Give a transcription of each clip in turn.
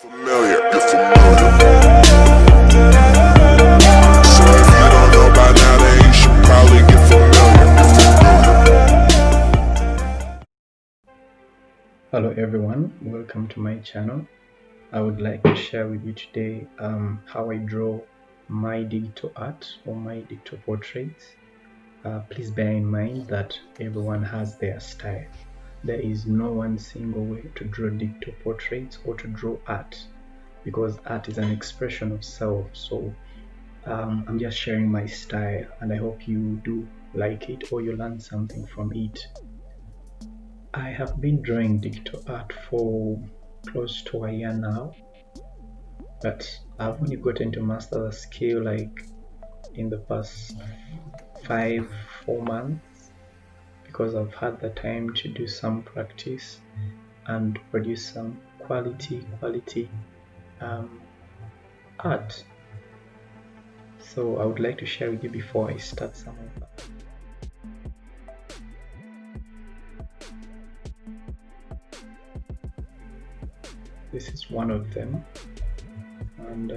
familiar, you're familiar. So if you don't know by now, then you should probably get familiar. Hello everyone, welcome to my channel. I would like to share with you today how I draw my digital art or my digital portraits. Please bear in mind that everyone has their style. There is no one single way to draw digital portraits or to draw art, because art is an expression of self. So I'm just sharing my style, and I hope you do like it or you learn something from it. I have been drawing digital art for close to a year now, but I've only gotten to master the skill like in the past 4 months, because I've had the time to do some practice and produce some quality art. So I would like to share with you before I start some of that. This is one of them, and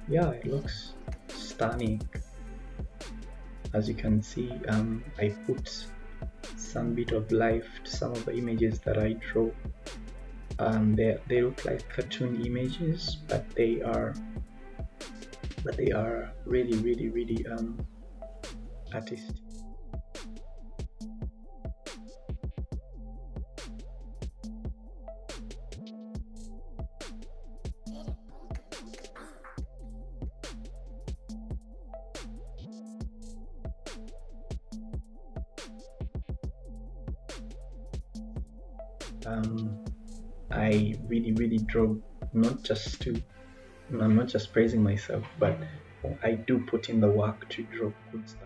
yeah, it looks stunning. As you can see, I put some bit of life to some of the images that I draw. They look like cartoon images, but they are really artistic. I really draw not just to, I'm not just praising myself, but I do put in the work to draw good stuff.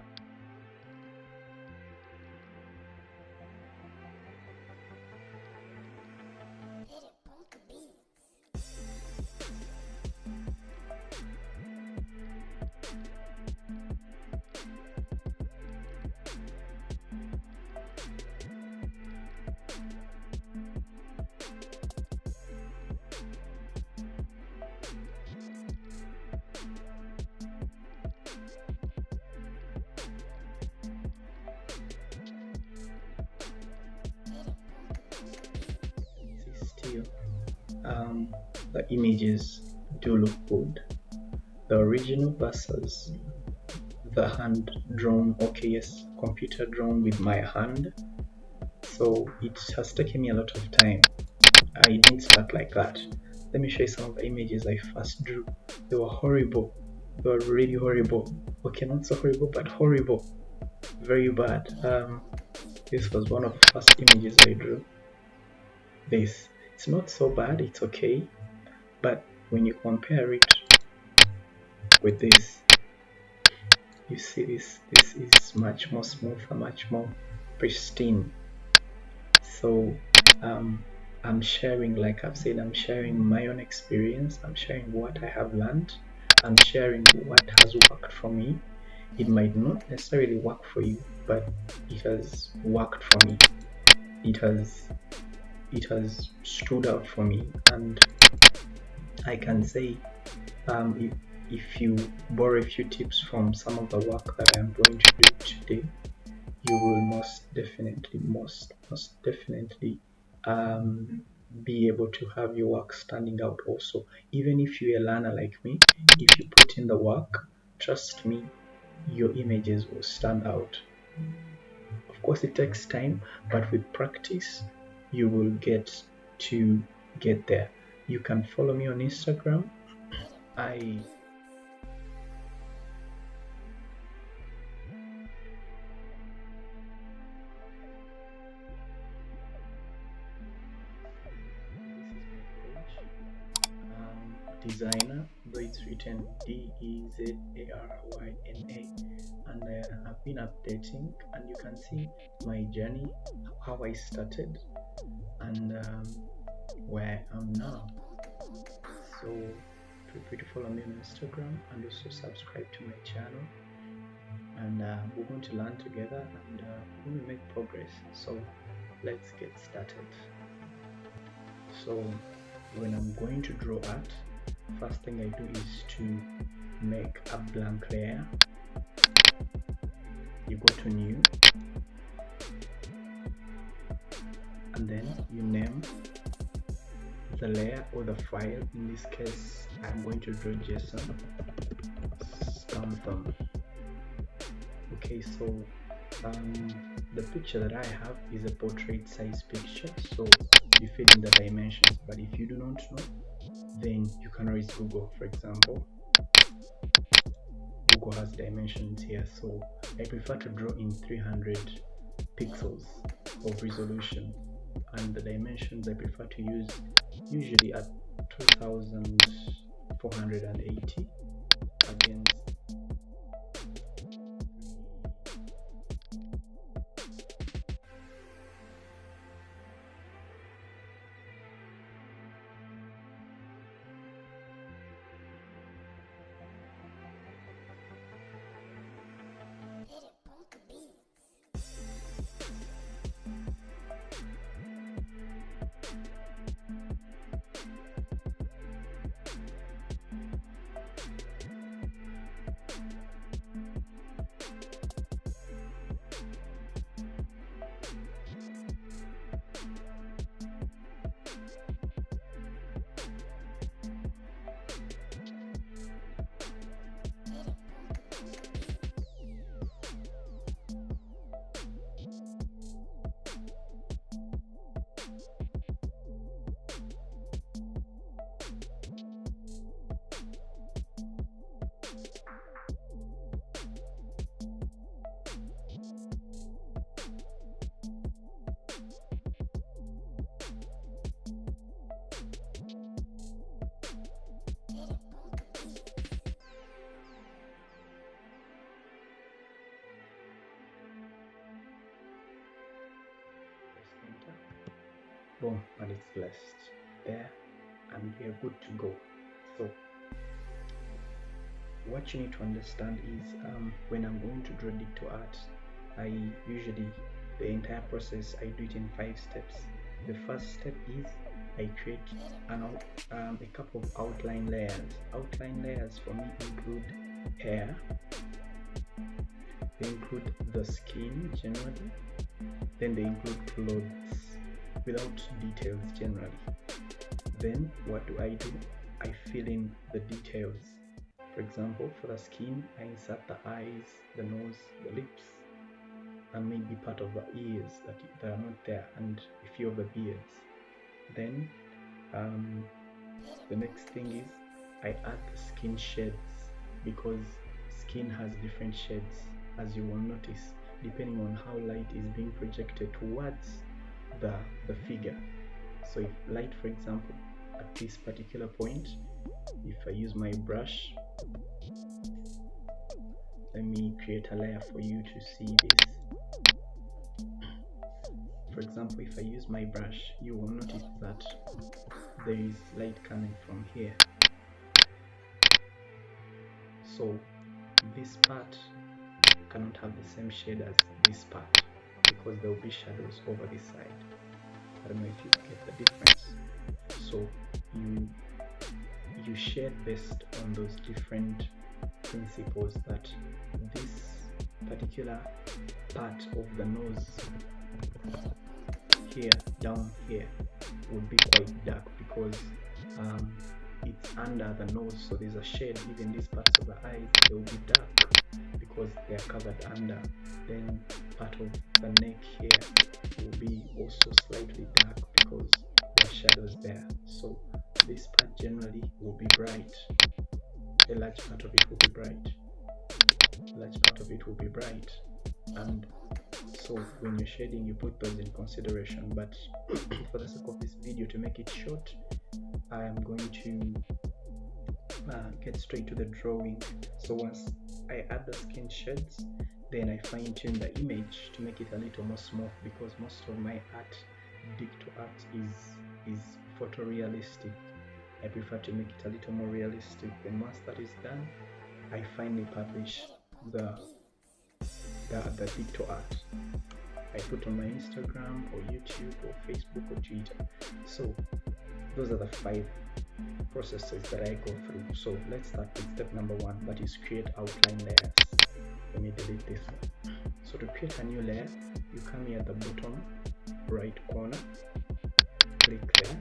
Still, the images do look good. The original versus the hand drawn, okay, yes, computer drawn with my hand. So it has taken me a lot of time. I didn't start like that. Let me show you some of the images I first drew. They were horrible. They were really horrible. Okay, not so horrible, but horrible. Very bad. This was one of the first images I drew. This. It's not so bad, it's okay. But when you compare it with this, you see this is much more smoother, much more pristine. So I'm sharing, like I've said, I'm sharing my own experience. I'm sharing what I have learned. I'm sharing what has worked for me. It might not necessarily work for you, but it has worked for me. It has stood out for me, and I can say if you borrow a few tips from some of the work that I'm going to do today, you will most definitely be able to have your work standing out also. Even if you're a learner like me, if you put in the work, trust me, your images will stand out. Of course, it takes time, but with practice, you will get there. You can follow me on Instagram. Designer, though it's written Dezarryna, and I've been updating, and you can see my journey, how I started, and where I am now. So feel free to follow me on Instagram and also subscribe to my channel, and we're going to learn together, and we're going to make progress. So let's get started. So when I'm going to draw art, first thing I do is to make a blank layer. You go to new, and then you name the layer or the file. In this case, I'm going to draw JSON thumb. Okay, so the picture that I have is a portrait size picture, so you fill in the dimensions. But if you do not know, then you can always Google. For example, Google has dimensions here, so I prefer to draw in 300 pixels of resolution, and the dimensions I prefer to use usually at 2480 against boom, and it's blessed there, and we are good to go. So what you need to understand is when I'm going to draw dicto art, I usually, the entire process, I do it in 5 steps. The first step is I create a couple of outline layers. Outline layers for me include hair, they include the skin generally, then they include clothes without details generally. Then what do? I fill in the details. For example, for the skin, I insert the eyes, the nose, the lips, and maybe part of the ears that are not there, and a few of the beards. Then the next thing is I add the skin shades, because skin has different shades, as you will notice, depending on how light is being projected towards the figure. So if light, for example, at this particular point, if I use my brush, let me create a layer for you to see this. For example, if I use my brush, you will notice that there is light coming from here. So this part cannot have the same shade as this part, because there will be shadows over this side. I don't know if you get the difference. So you shade based on those different principles, that this particular part of the nose here, down here, would be quite dark because it's under the nose, so there's a shade. Even these parts of the eyes, they will be dark because they are covered under. Then part of the neck here will be also slightly dark because there are shadows there. So this part generally will be bright. A large part of it will be bright. A large part of it will be bright. And so when you're shading, you put those in consideration. But for the sake of this video, to make it short, I am going to get straight to the drawing. So once I add the skin shades, then I fine tune the image to make it a little more smooth, because most of my art, dicto art, is photorealistic. I prefer to make it a little more realistic. Then once that is done, I finally publish the dicto art. I put on my Instagram or YouTube or Facebook or Twitter. So those are the 5 processes that I go through. So let's start with step number 1, that is create outline layers. Let me delete this one. So to create a new layer, you come here at the bottom right corner, click there,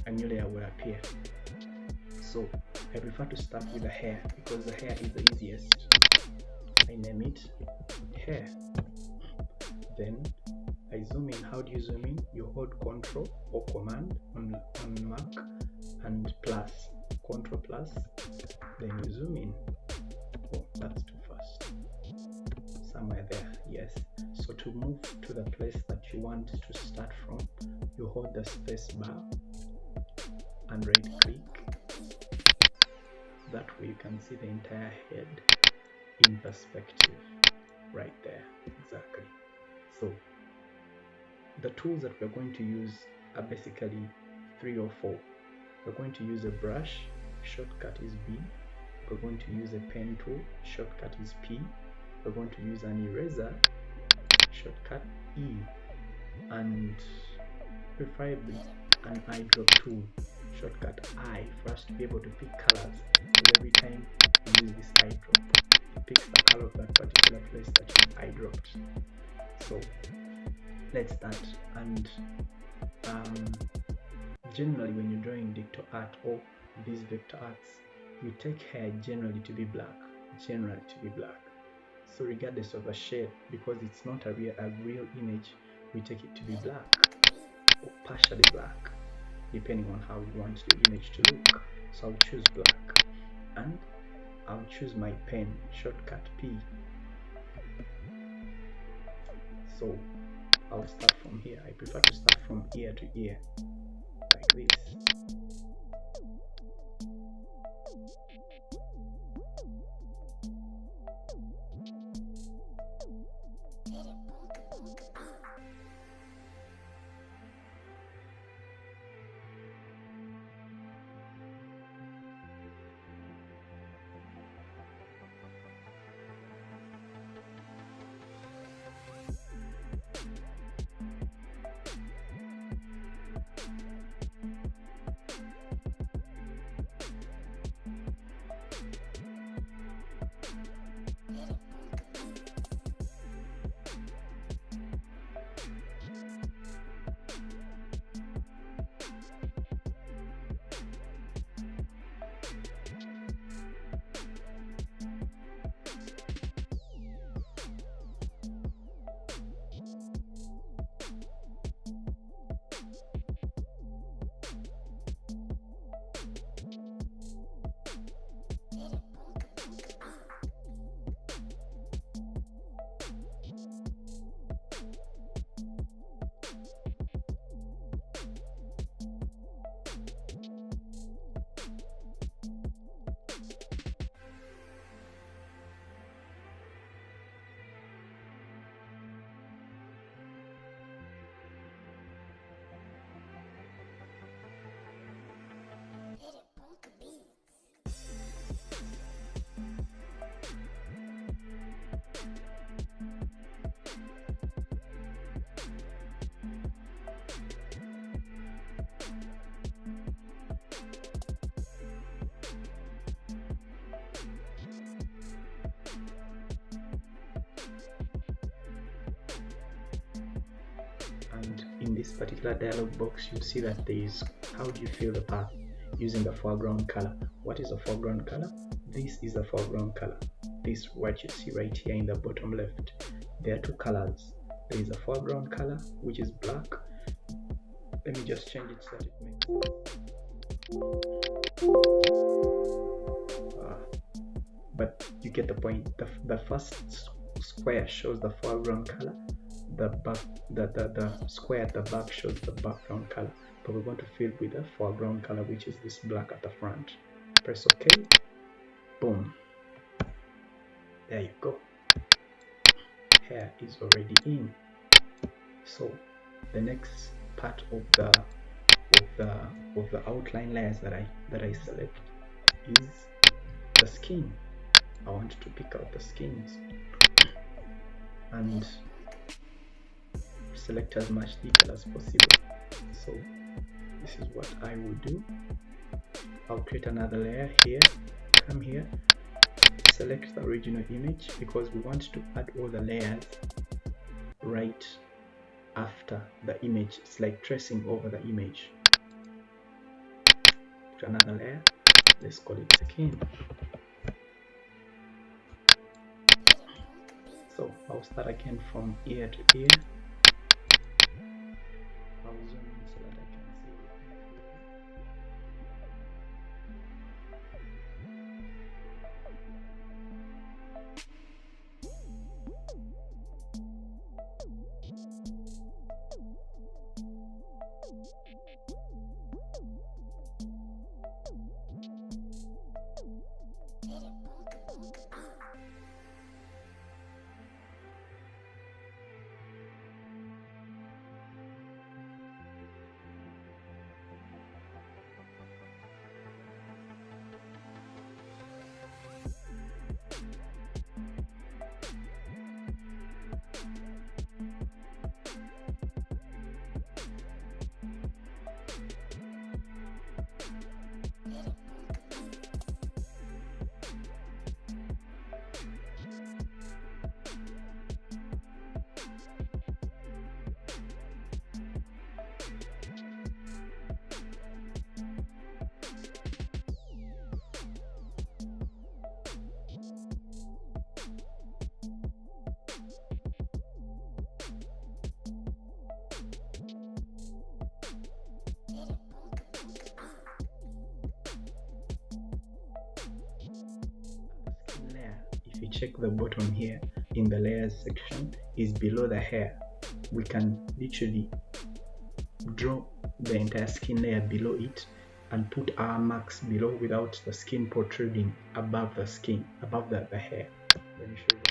a new layer will appear. So I prefer to start with the hair because the hair is the easiest. I name it hair. Then I zoom in. How do you zoom in? You hold Ctrl or Command on Mac and plus, Ctrl plus, then you zoom in. Oh, that's too fast. Somewhere there, yes. So to move to the place that you want to start from, you hold the space bar and right click. That way you can see the entire head in perspective right there. Exactly. So the tools that we're going to use are basically 3 or 4. We're going to use a brush, shortcut is B. We're going to use a pen tool, shortcut is P. We're going to use an eraser, shortcut E, and preferably an eyedrop tool, shortcut I, for us to be able to pick colors. Because every time you use this eyedrop, it picks the color of that particular place that you eyedropped. So let's start. And generally when you're drawing dicto art or these vector arts, we take hair generally to be black, so regardless of the shade, because it's not a real image, we take it to be black or partially black depending on how you want the image to look. So I'll choose black and I'll choose my pen, shortcut P. So I'll start from here. I prefer to start from ear to ear like this. And in this particular dialog box, you'll see that there is how do you fill the path using the foreground color. What is a foreground color? This is a foreground color. This what you see right here in the bottom left. There are 2 colors. There is a foreground color which is black. Let me just change it so that it makes but you get the point. The first square shows the foreground color. The square at the back shows the background color, but we're going to fill with the foreground color, which is this black at the front. Press OK. Boom. There you go. Hair is already in. So the next part of the outline layers that I select is the skin. I want to pick out the skins and select as much detail as possible. So this is what I will do. I'll create another layer here, come here, select the original image because we want to add all the layers right after the image. It's like tracing over the image. Put another layer, let's call it skin. So I'll start again from ear to ear. I'll zoom in so that I can see it. If you check the bottom here in the layers section is below the hair, we can literally draw the entire skin layer below it and put our marks below without the skin protruding above the skin, above the hair. Let me show you.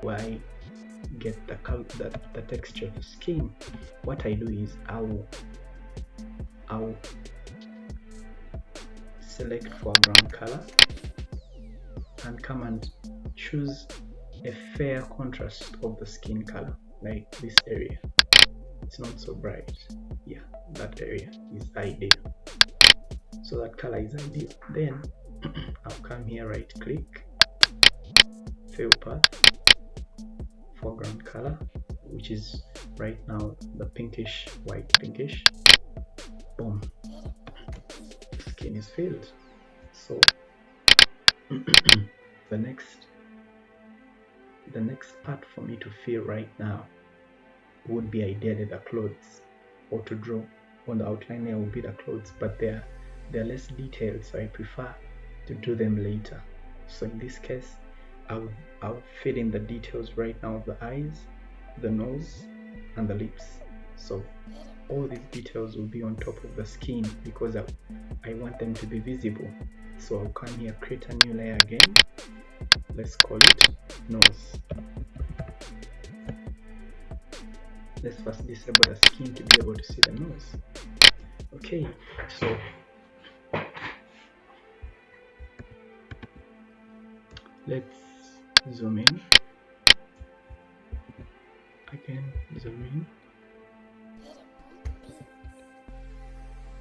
I get the texture of the skin, what I do is I'll select foreground color and come and choose a fair contrast of the skin color, like this area. It's not so bright. Yeah, that area is ideal. So that color is ideal. Then I'll come here, right click, fill path, foreground color, which is right now the pinkish, white pinkish. Boom, the skin is filled. So the next part for me to fill right now would be ideally the clothes, or to draw on the outline layer will be the clothes, but they're less detailed, so I prefer to do them later. So in this case I'll fill in the details right now of the eyes, the nose and the lips. So all these details will be on top of the skin because I want them to be visible. So I'll come here, create a new layer again. Let's call it nose. Let's first disable the skin to be able to see the nose. Okay, so let's zoom in. Again, zoom in.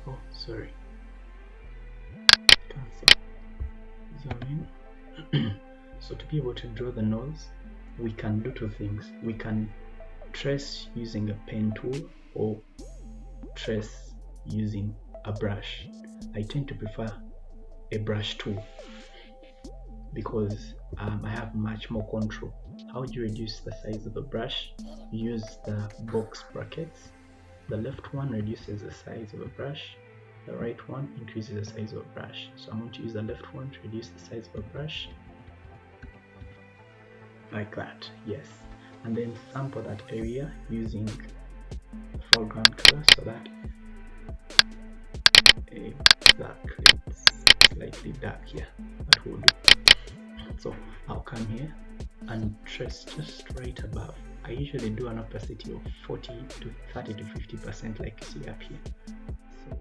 Oh, sorry. Cancel. Zoom in. So to be able to draw the nose, we can do two things. We can trace using a pen tool or trace using a brush. I tend to prefer a brush tool because I have much more control. How do you reduce the size of the brush? Use the box brackets. The left one reduces the size of a brush, the right one increases the size of a brush. So I'm going to use the left one to reduce the size of a brush, like that. Yes, and then sample that area using foreground color so that exactly it's slightly dark here. That will do. So I'll come here, and trace just right above. I usually do an opacity of 40 to 30 to 50% like you see up here. So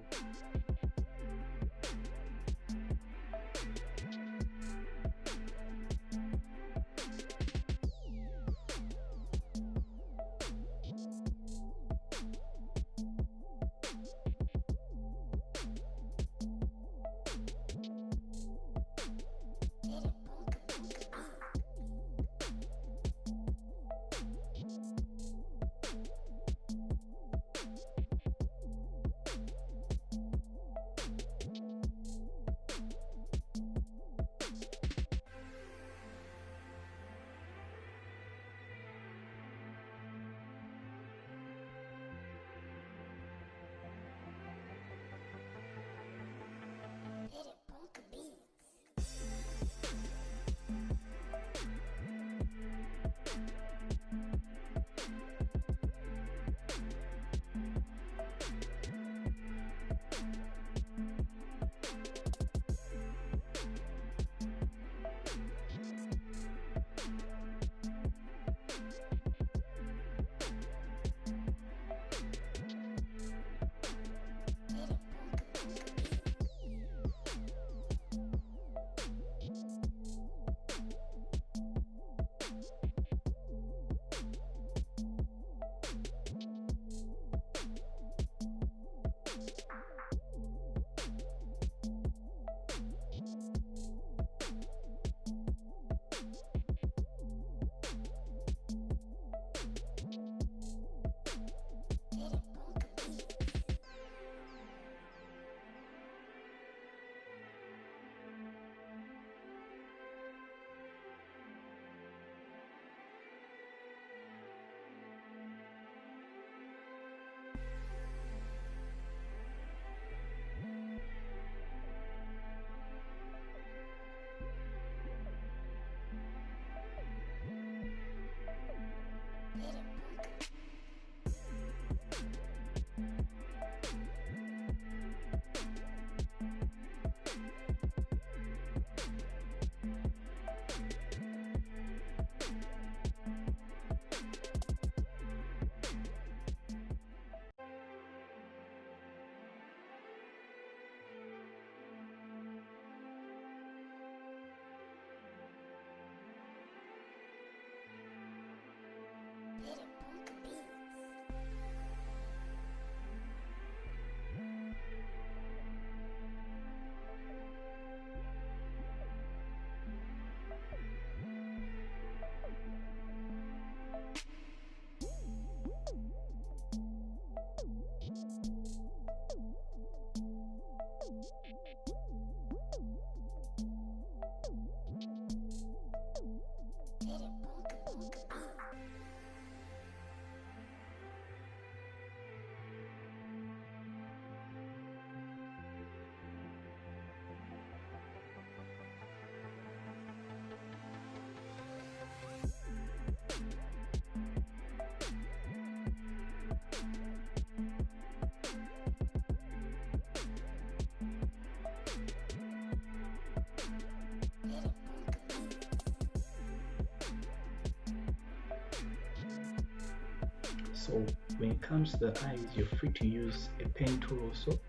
So when it comes to the eyes, you're free to use a pen tool also,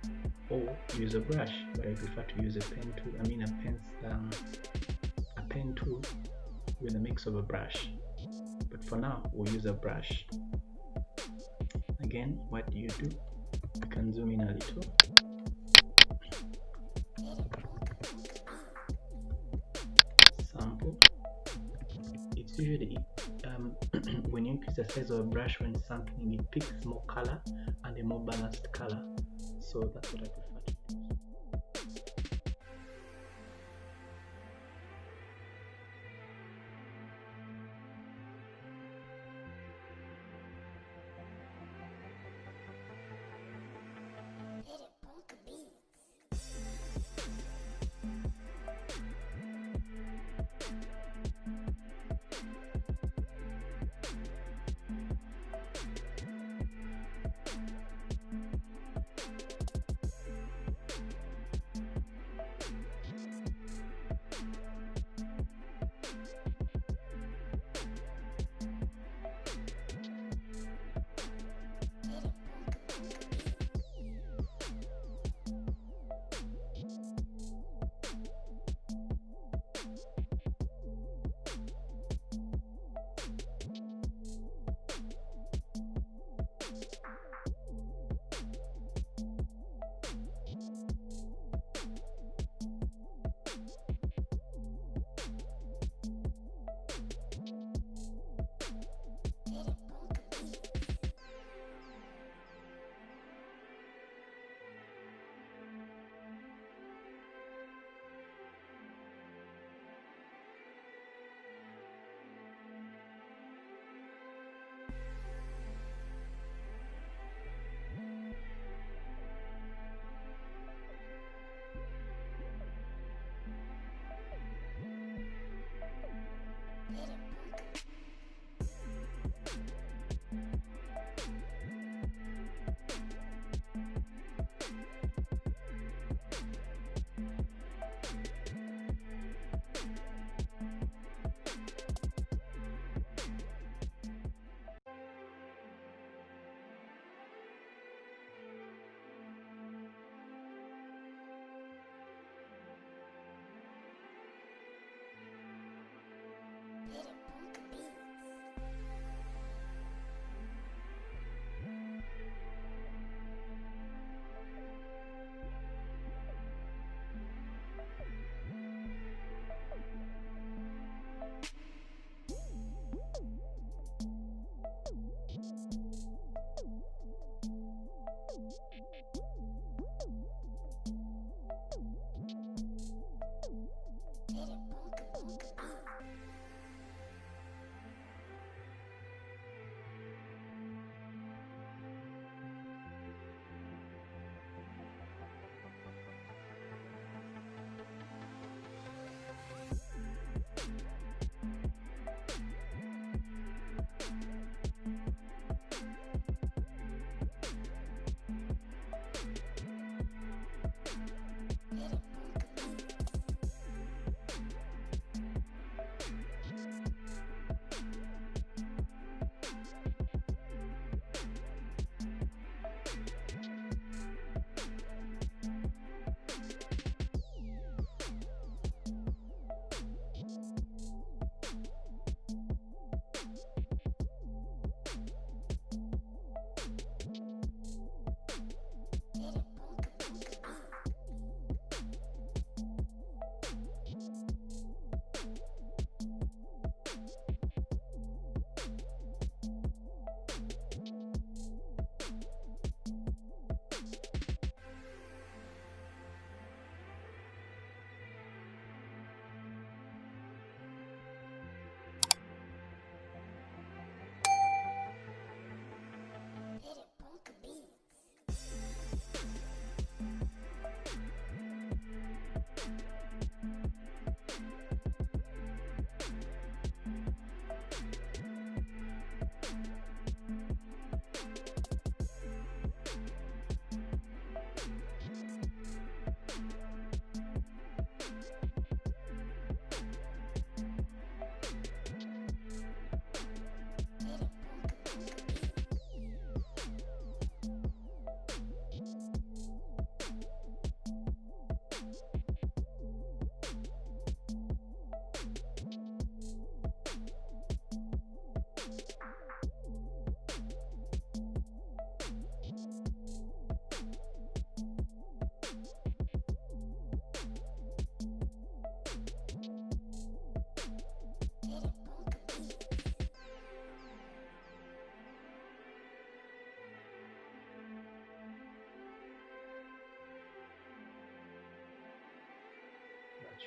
or use a brush, but I prefer to use a pen tool. A pen tool with a mix of a brush. But for now, we'll use a brush. Again, what do? You can zoom in a little. Sample. It's usually when you increase the size of a brush when sampling, it picks more color and a more balanced color. So that's what I prefer to use.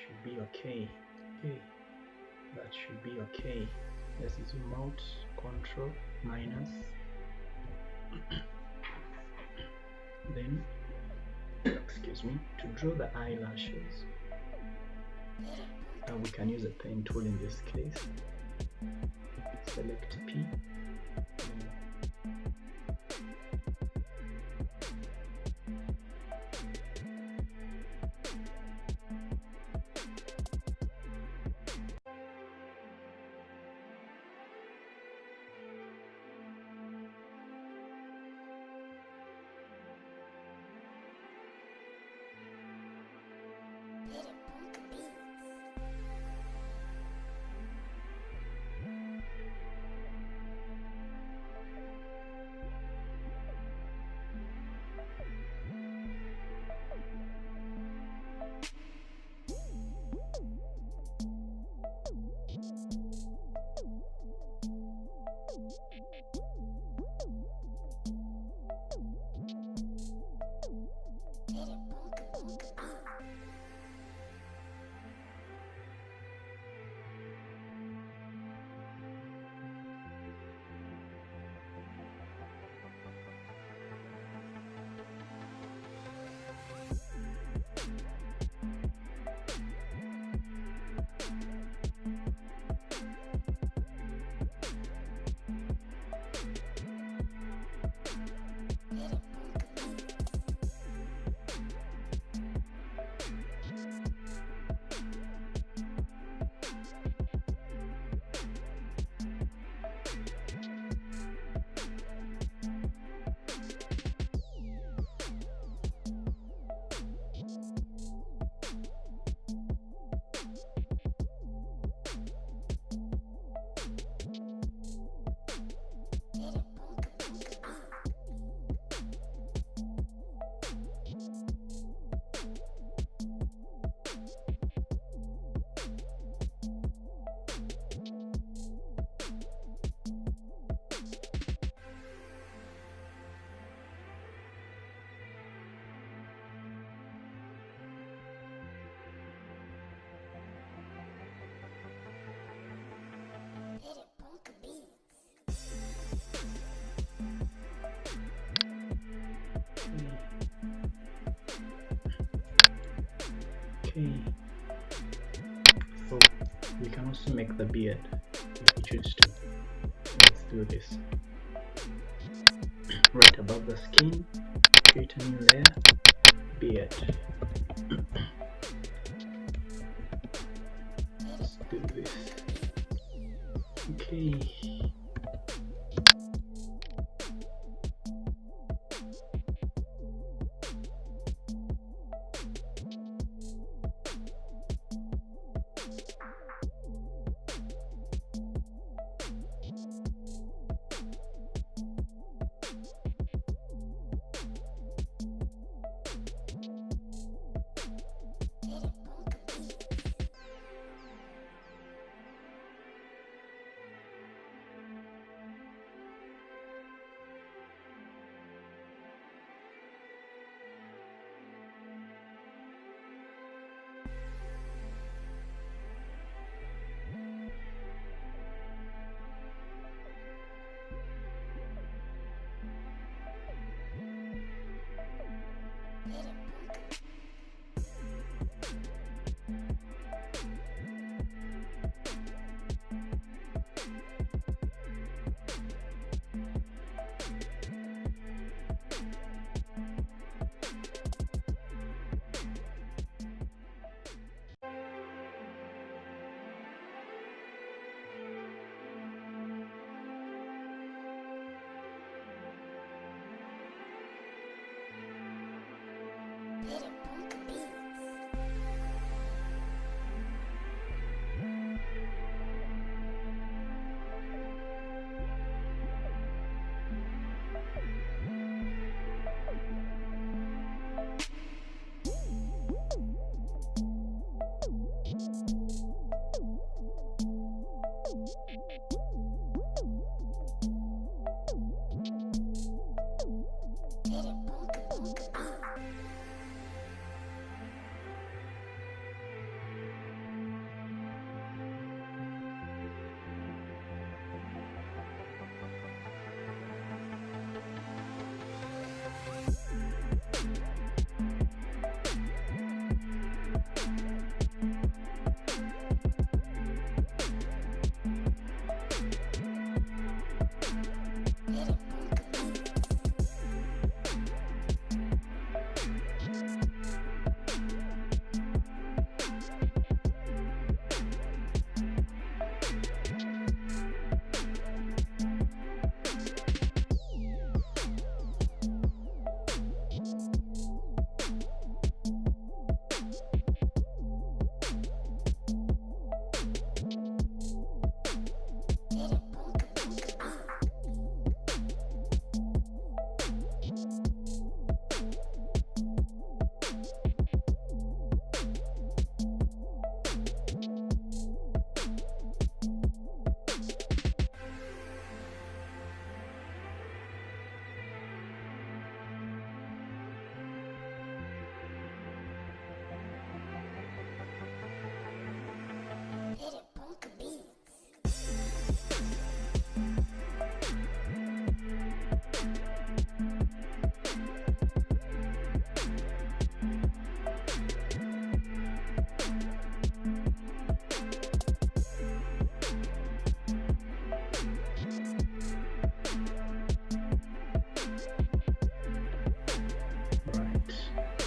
should be okay. Okay, that should be okay. Let's zoom out, control minus. Then, excuse me, to draw the eyelashes, we can use a pen tool in this case. Select P. Okay, so we can also make the beard if we choose to. Let's do this. Right above the skin, create a new layer, beard. Let's do this. Okay.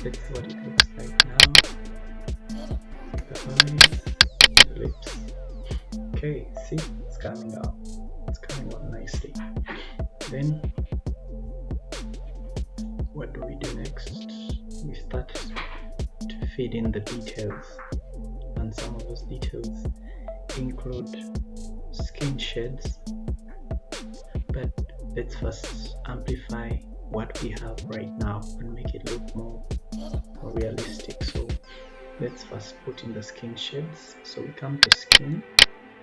let's see what it looks like now. The eyes, the lips. Okay, see, it's coming out. It's coming out nicely. Then what do we do next? We start to feed in the details, and some of those details include skin shades, but let's first amplify what we have right now and make it look more realistic. So let's first put in the skin shades. So we come to skin,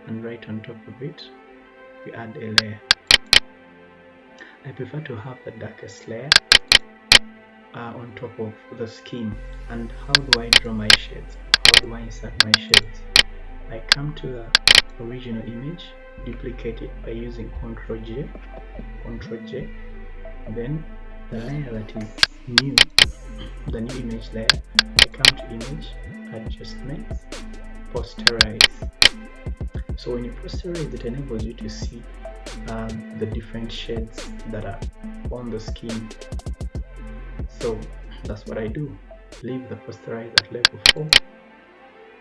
and right on top of it we add a layer. I prefer to have the darkest layer on top of the skin. And how do I draw my shades? How do I insert my shades? I come to the original image, duplicate it by using Ctrl J, then the layer that is new, the new image layer, I come to image, adjustments, posterize. So when you posterize, it enables you to see the different shades that are on the skin. So that's what I do. Leave the posterize at level 4,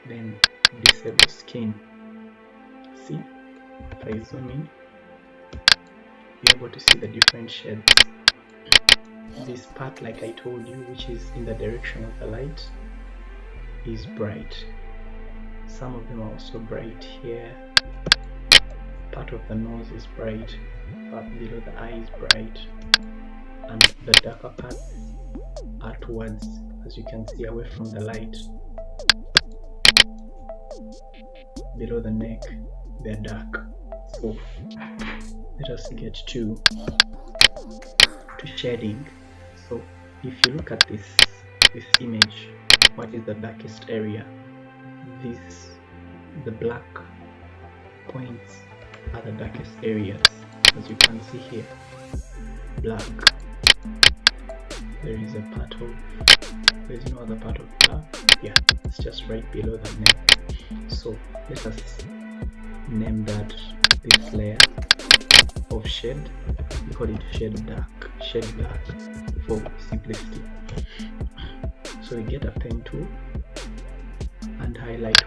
then disable skin. See, if I zoom in, you're able to see the different shades. This part, like I told you, which is in the direction of the light, is bright. Some of them are also bright here. Part of the nose is bright, part below the eye is bright, and the darker parts are towards, as you can see, away from the light. Below the neck, they're dark. So let us get to shading. So if you look at this image, what is the darkest area? The black points are the darkest areas, as you can see here. Black. There's no other part of black. Yeah, it's just right below the neck. So let us name that this layer of shade. We call it shade black for simplicity. So we get a pen tool and highlight.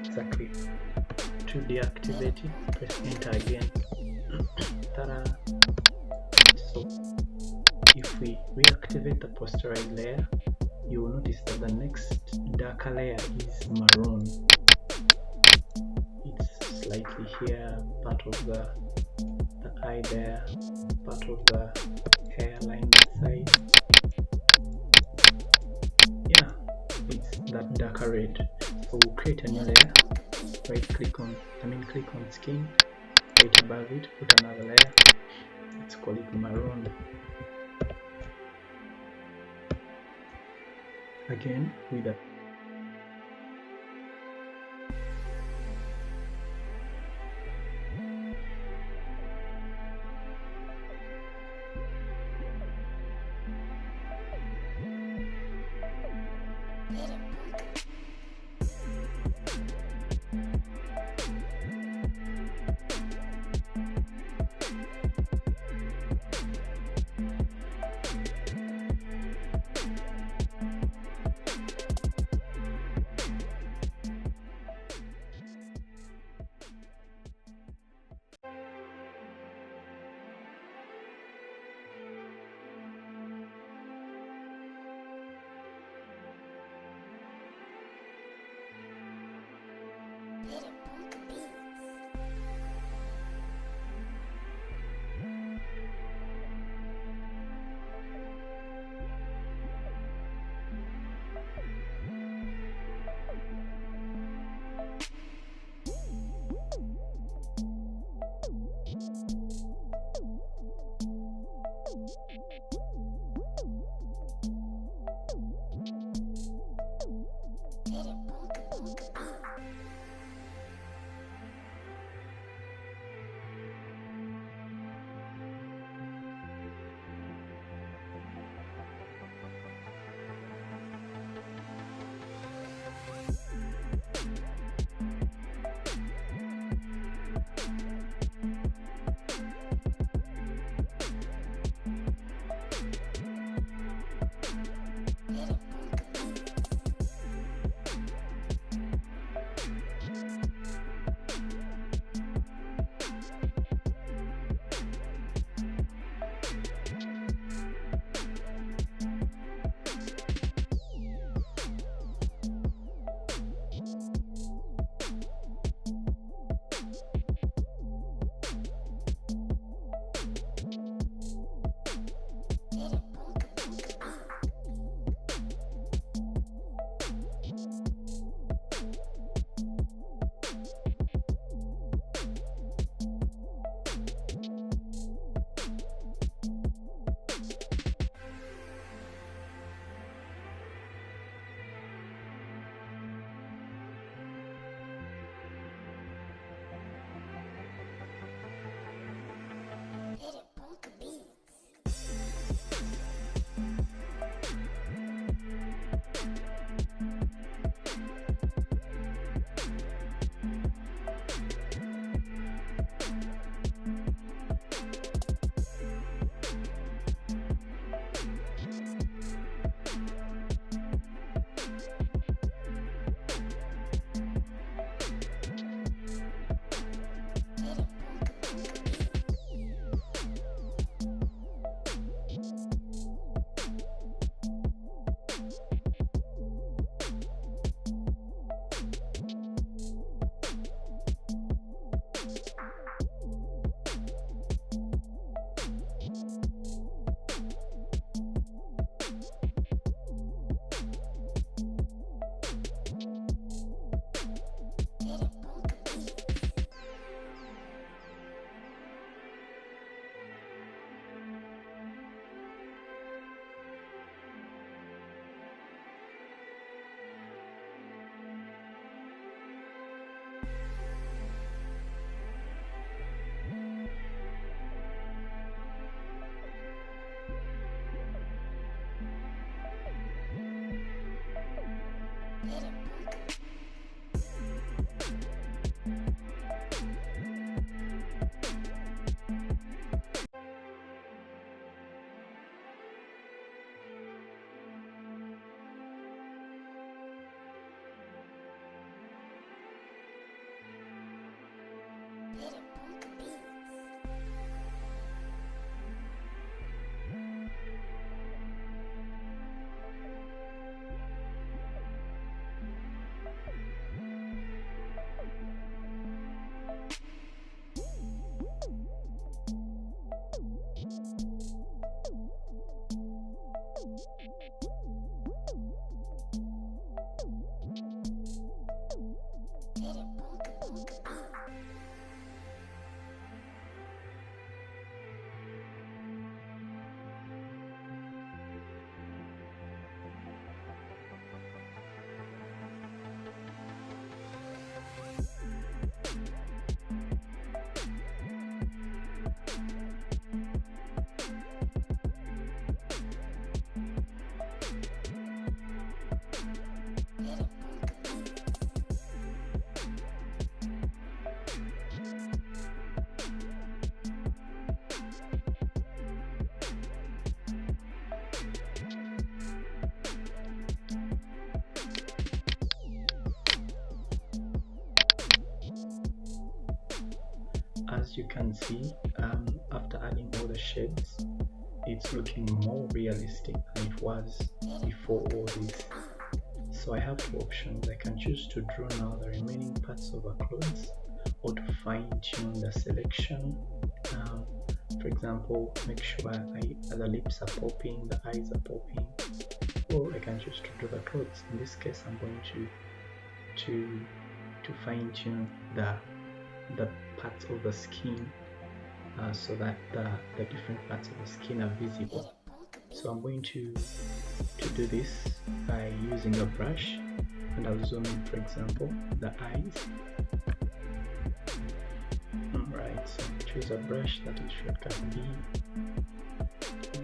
Exactly. To deactivate it, press enter again. Ta-da! So if we reactivate the posterized layer, you will notice that the next darker layer is maroon. It's slightly here, part of the eye there, part of the hairline side. Yeah, it's that darker red. So we'll create a new layer. Click on skin, right above it, put another layer. Let's call it maroon. Again with a as you can see, after adding all the shades, it's looking more realistic than it was before all this. So I have two options. I can choose to draw now the remaining parts of a clothes, or to fine-tune the selection. For example, make sure the lips are popping, the eyes are popping, or I can choose to draw the clothes. In this case, I'm going to fine-tune the parts of the skin, so that the different parts of the skin are visible. So I'm going to do this by using a brush, and I'll zoom in, for example, the eyes. Alright, so choose a brush that is shortcut B.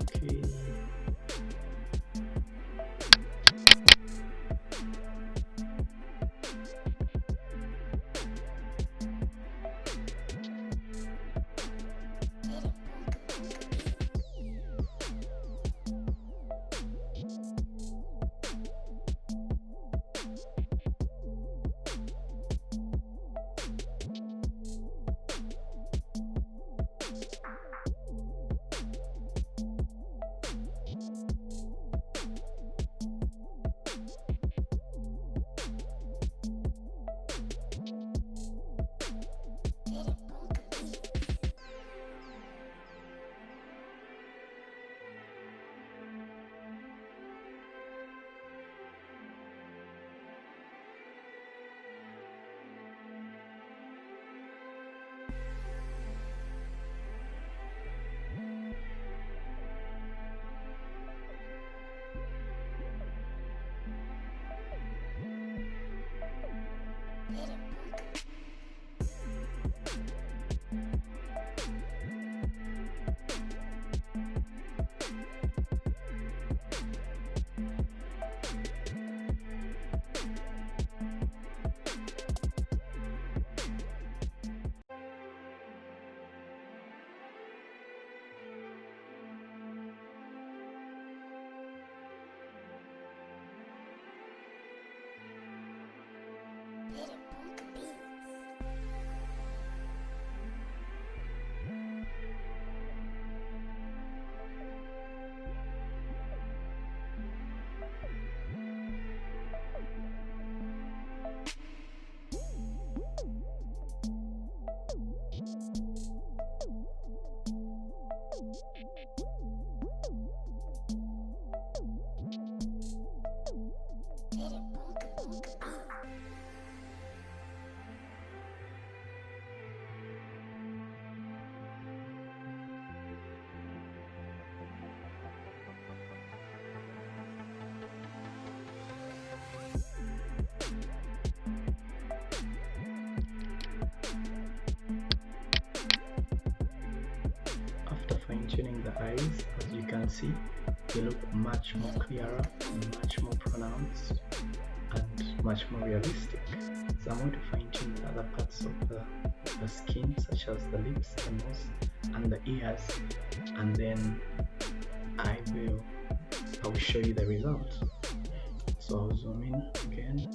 Okay. Fine-tuning the eyes, as you can see, they look much more clearer, much more pronounced, and much more realistic. So I'm going to fine-tune the other parts of the skin, such as the lips, the nose, and the ears, and then I will show you the result. So I'll zoom in again.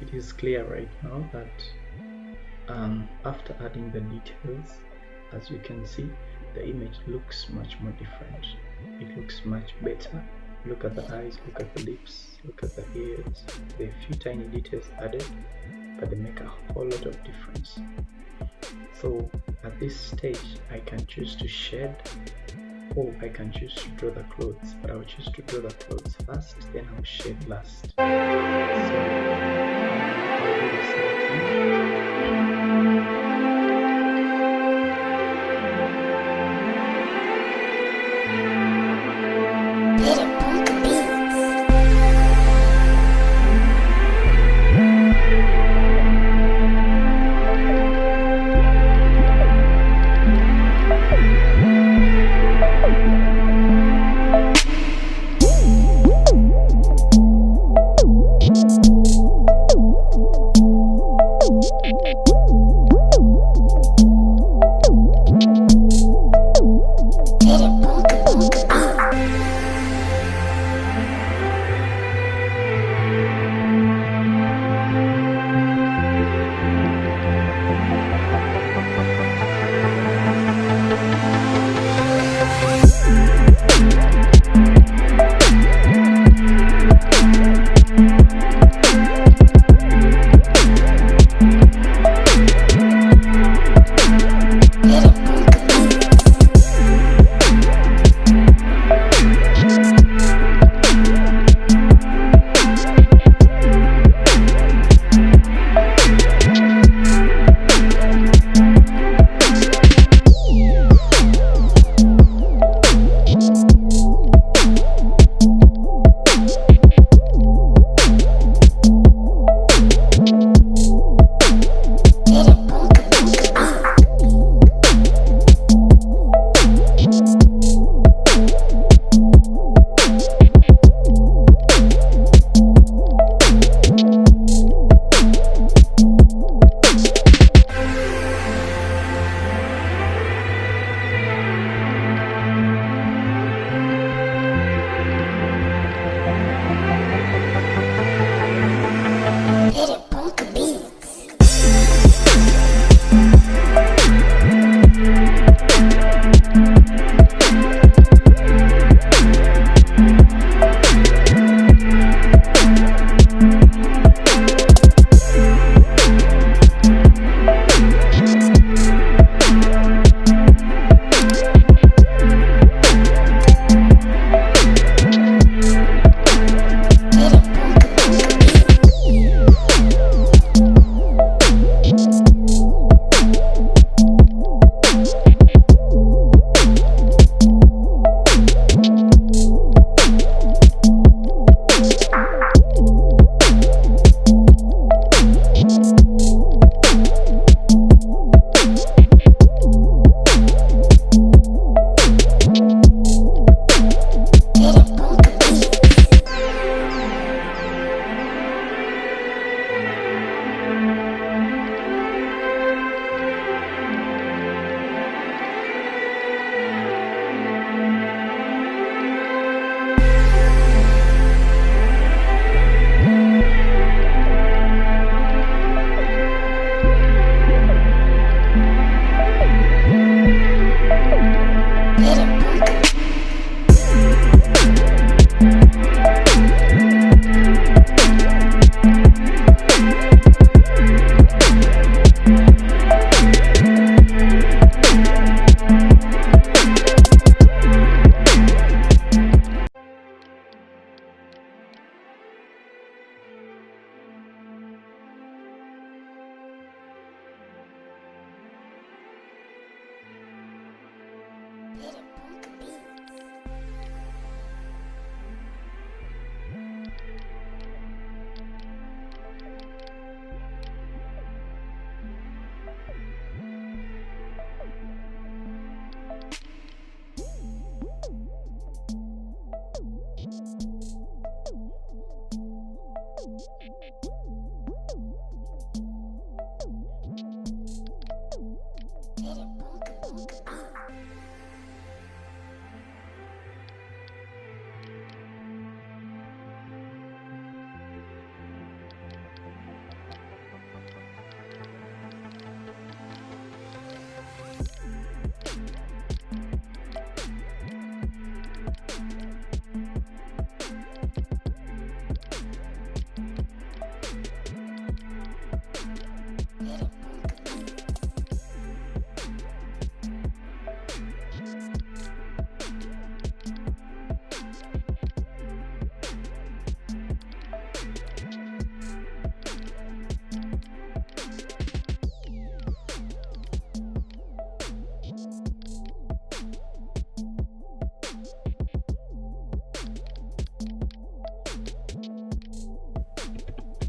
it is clear right now that after adding the details, as you can see, the image looks much more different. It looks much better. Look at the eyes, look at the lips, look at the ears. There are a few tiny details added, but they make a whole lot of difference. So at this stage, I can choose to shade, or I can choose to draw the clothes, but I'll choose to draw the clothes first, then I'll shade last. So I'll do the same thing.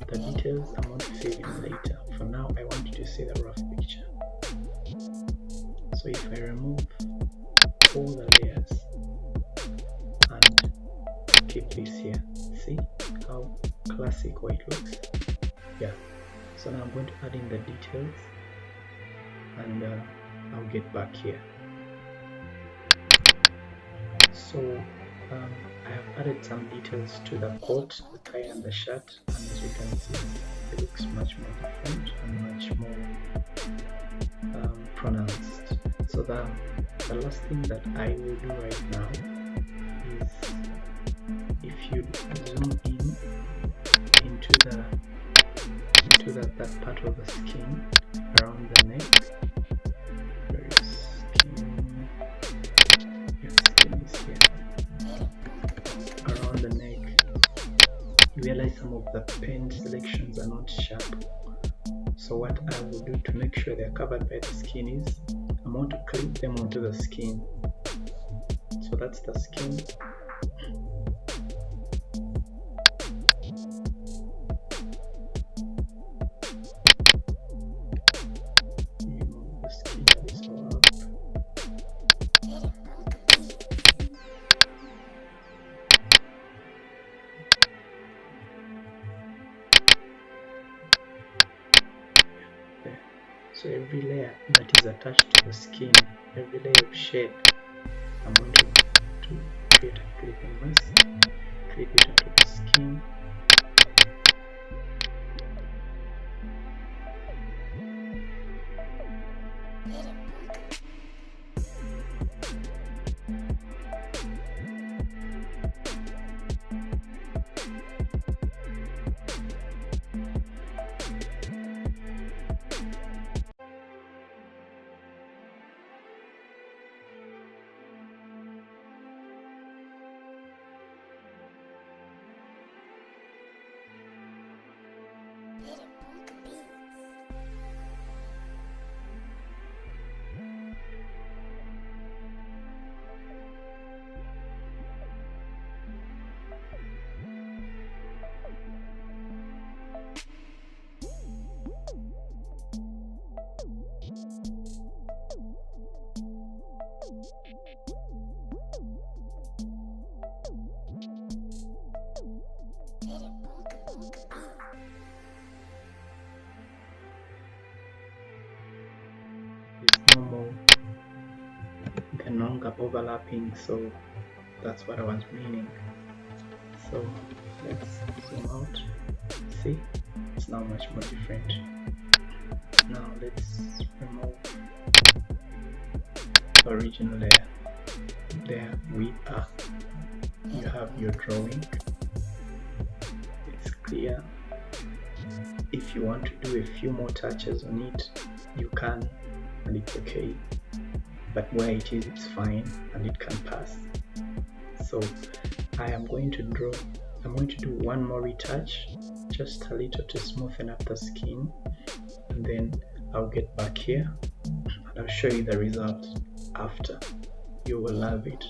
the details I'm going to fill in later. For now, I want you to see the rough picture. So if I remove all the layers and keep this here, see how classic white looks? Yeah. So now I'm going to add in the details, and I'll get back here. So I have added some details to the coat, the tie and the shirt, and as you can see, it looks much more different and much more pronounced. So the last thing that I will do right now is, if you zoom in into that part of the skin around the neck, where is skin? Your skin is here. Around the neck, you realize some of the pen selections are not sharp. So what I will do to make sure they're covered by the skin is, I'm going to clip them onto the skin. So that's the skin. Remove the skin that is all up. There. So every layer that is attached to the skin, every layer of shade, I'm going to create a clipping mask, clip it onto the skin. There's no more the longer overlapping, so that's what I was meaning. So let's zoom out. See, it's now much more different. Now let's remove the original layer. There we are. You have your drawing. It's clear. If you want to do a few more touches on it, you can, and it's okay. But where it is, it's fine and it can pass. So I am going to do one more retouch, just a little, to smoothen up the skin, and then I'll get back here and I'll show you the result after. You will love it.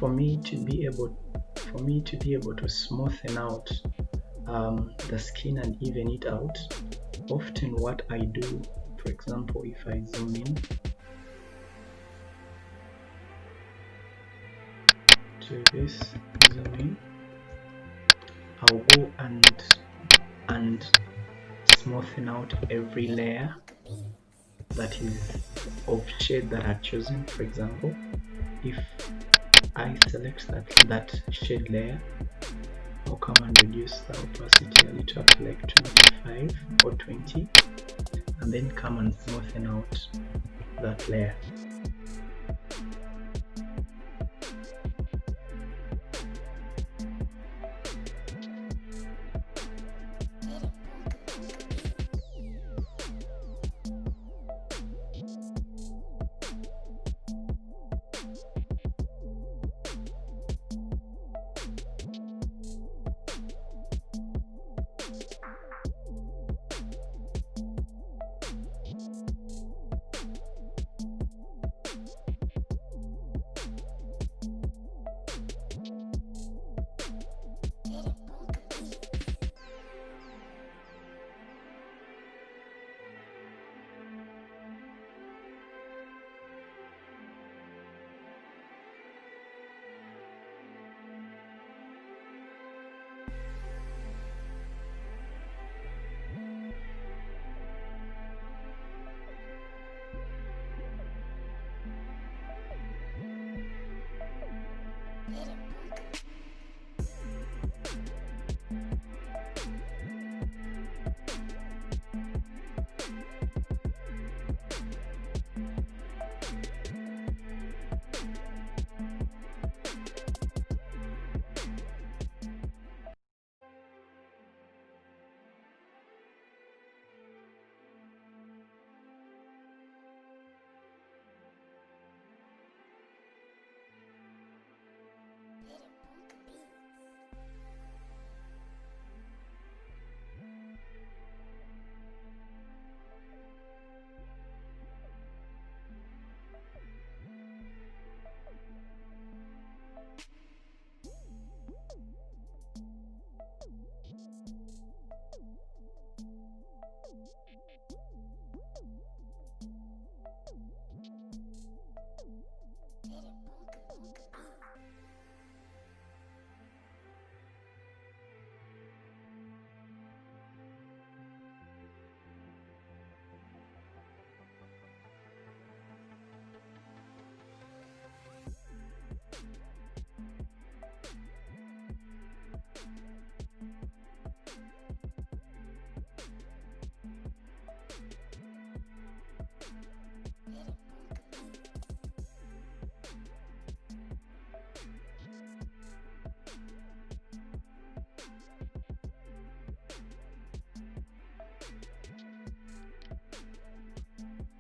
For me to be able to smoothen out the skin and even it out, often what I do, for example, if I zoom in to this, zoom in, I'll go and smoothen out every layer that is of shade that I've chosen. For example, if I select that shade layer, I'll come and reduce the opacity a little to like 25 or 20, and then come and smoothen out that layer.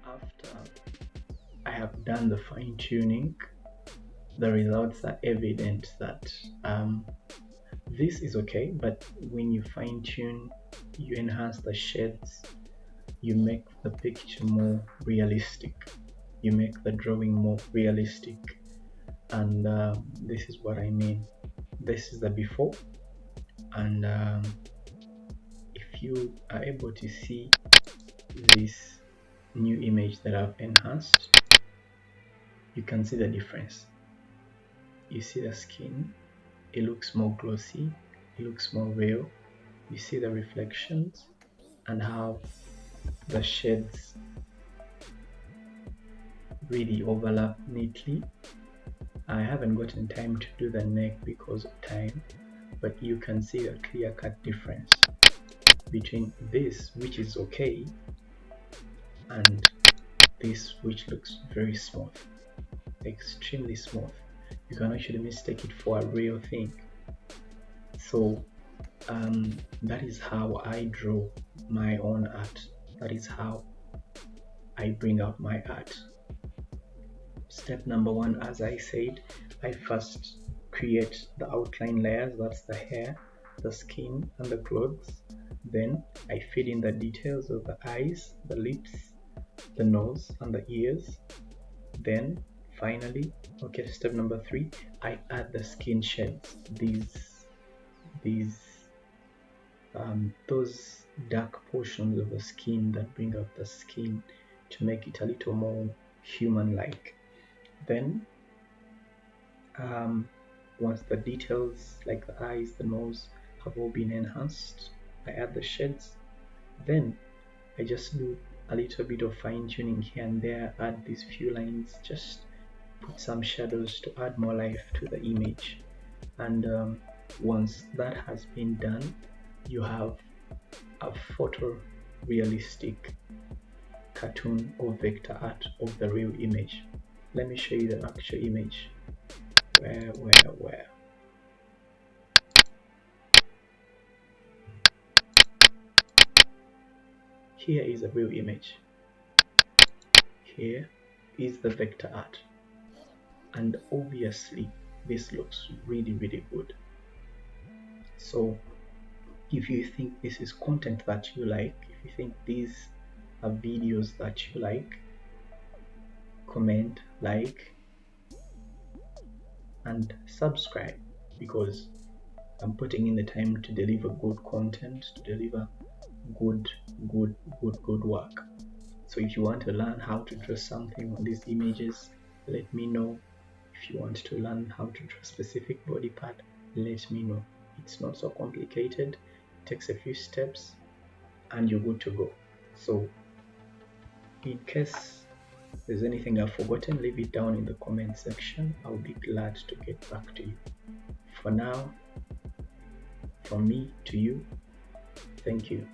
After I have done the fine tuning, the results are evident that this is okay, but when you fine tune, you enhance the shades, you make the picture more realistic, you make the drawing more realistic, and this is what I mean. This is the before, and if you are able to see this new image that I've enhanced, you can see the difference. You see the skin, it looks more glossy, it looks more real. You see the reflections and how the shades really overlap neatly. I haven't gotten time to do the neck because of time, but you can see a clear-cut difference between this, which is okay, and this, which looks very smooth, extremely smooth. You can actually mistake it for a real thing. So that is how I draw my own art. That is how I bring out my art. Step number one, as I said, I first create the outline layers. That's the hair, the skin, and the clothes. Then I fill in the details of the eyes, the lips, the nose, and the ears. Then finally, step number three, I add the skin shades. Those dark portions of the skin that bring out the skin to make it a little more human-like. Then once the details like the eyes, the nose have all been enhanced, I add the shades. Then I just do a little bit of fine-tuning here and there, add these few lines, just put some shadows to add more life to the image. And once that has been done, you have a photorealistic cartoon or vector art of the real image. Let me show you the actual image. Where? Here is a real image. Here is the vector art. And obviously, this looks really, really good. So, if you think this is content that you like, if you think these are videos that you like, comment, like, and subscribe, because I'm putting in the time to deliver good content, to deliver good work. So if you want to learn how to draw something on these images, let me know. If you want to learn how to draw a specific body part, let me know. It's not so complicated. It takes a few steps and you're good to go. So in case there's anything I've forgotten, leave it down in the comment section. I'll be glad to get back to you. For now, from me to you, thank you.